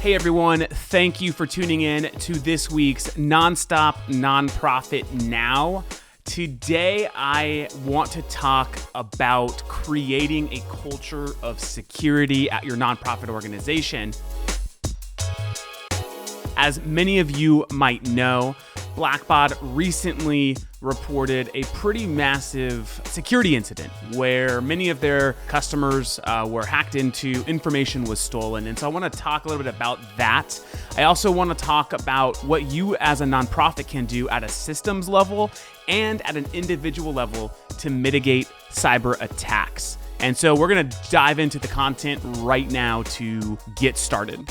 Hey everyone, thank you for tuning in to this week's Nonstop Nonprofit Now. Today I want to talk about creating a culture of security at your nonprofit organization. As many of you might know, Blackbaud recently reported a pretty massive security incident where many of their customers were hacked into, information was stolen. And so I want to talk a little bit about that. I also want to talk about what you as a nonprofit can do at a systems level and at an individual level to mitigate cyber attacks. And so we're going to dive into the content right now to get started.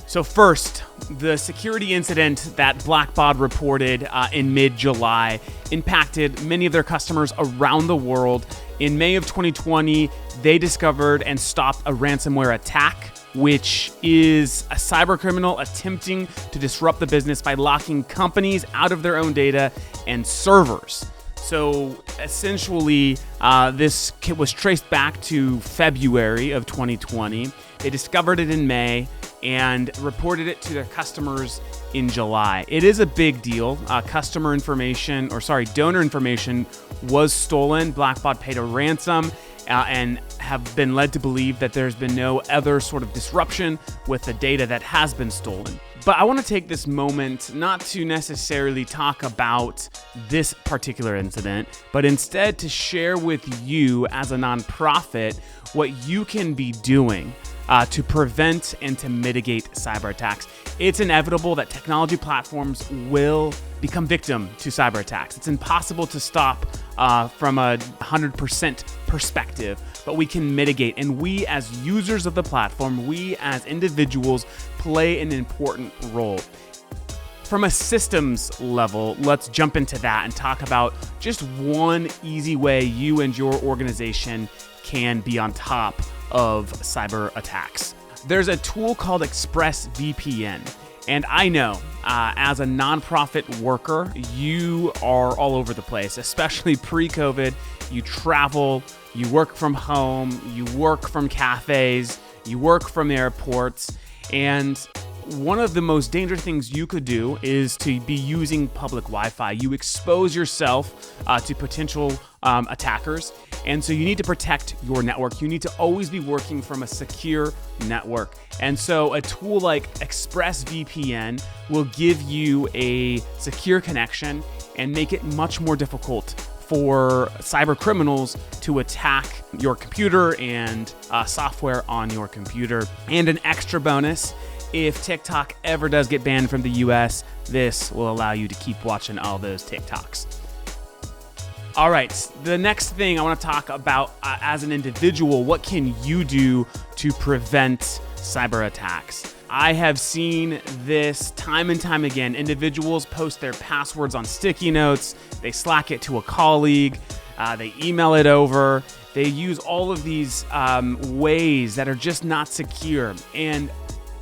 So first, the security incident that Blackbaud reported in mid-July impacted many of their customers around the world. In May of 2020, they discovered and stopped a ransomware attack, which is a cyber criminal attempting to disrupt the business by locking companies out of their own data and servers. So essentially, this was traced back to February of 2020. They discovered it in May and reported it to their customers in July. It is a big deal. Donor information was stolen. Blackbaud paid a ransom and have been led to believe that there's been no other sort of disruption with the data that has been stolen. But I want to take this moment not to necessarily talk about this particular incident, but instead to share with you as a nonprofit what you can be doing to prevent and to mitigate cyber attacks. It's inevitable that technology platforms will become victim to cyber attacks. It's impossible to stop from a 100% perspective, but we can mitigate. And we as users of the platform, we as individuals play an important role. From a systems level, let's jump into that and talk about just one easy way you and your organization can be on top of cyber attacks. There's a tool called ExpressVPN. And I know as a nonprofit worker, you are all over the place, especially pre-COVID. You travel, you work from home, you work from cafes, you work from airports. And one of the most dangerous things you could do is to be using public Wi-Fi. You expose yourself to potential attackers. And so you need to protect your network. You need to always be working from a secure network. And so a tool like ExpressVPN will give you a secure connection and make it much more difficult for cyber criminals to attack your computer and software on your computer. And an extra bonus, if TikTok ever does get banned from the US, this will allow you to keep watching all those TikToks. All right, the next thing I want to talk about as an individual, what can you do to prevent cyber attacks? I have seen this time and time again. Individuals post their passwords on sticky notes, they Slack it to a colleague, they email it over. They use all of these ways that are just not secure. And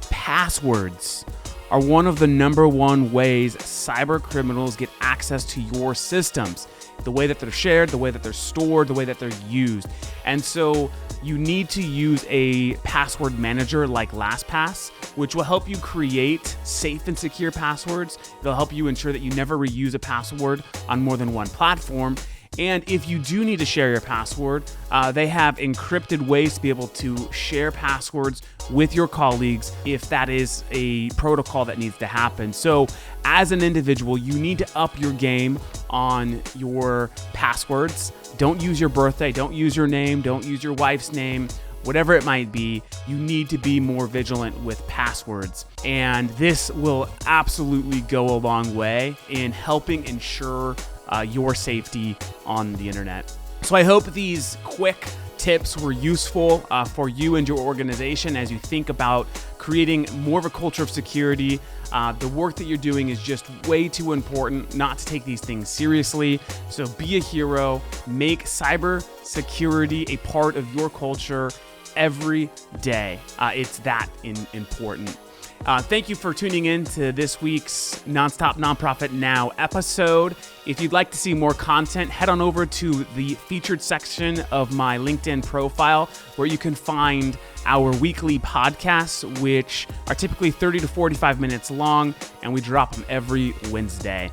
passwords are one of the number one ways cyber criminals get access to your systems. The way that they're shared, the way that they're stored, the way that they're used. And so you need to use a password manager like LastPass, which will help you create safe and secure passwords. It'll help you ensure that you never reuse a password on more than one platform. And if you do need to share your password, they have encrypted ways to be able to share passwords with your colleagues if that is a protocol that needs to happen. So as an individual, you need to up your game on your passwords. Don't use your birthday, don't use your name, don't use your wife's name, whatever it might be. You need to be more vigilant with passwords. And this will absolutely go a long way in helping ensure your safety on the internet. So I hope these quick tips were useful for you and your organization as you think about creating more of a culture of security. The work that you're doing is just way too important not to take these things seriously. So be a hero, make cybersecurity a part of your culture every day. It's that important. Thank you for tuning in to this week's Nonstop Nonprofit Now episode. If you'd like to see more content, head on over to the featured section of my LinkedIn profile, where you can find our weekly podcasts, which are typically 30 to 45 minutes long, and we drop them every Wednesday.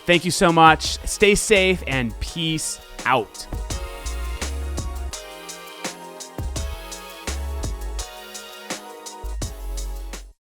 Thank you so much. Stay safe and peace out.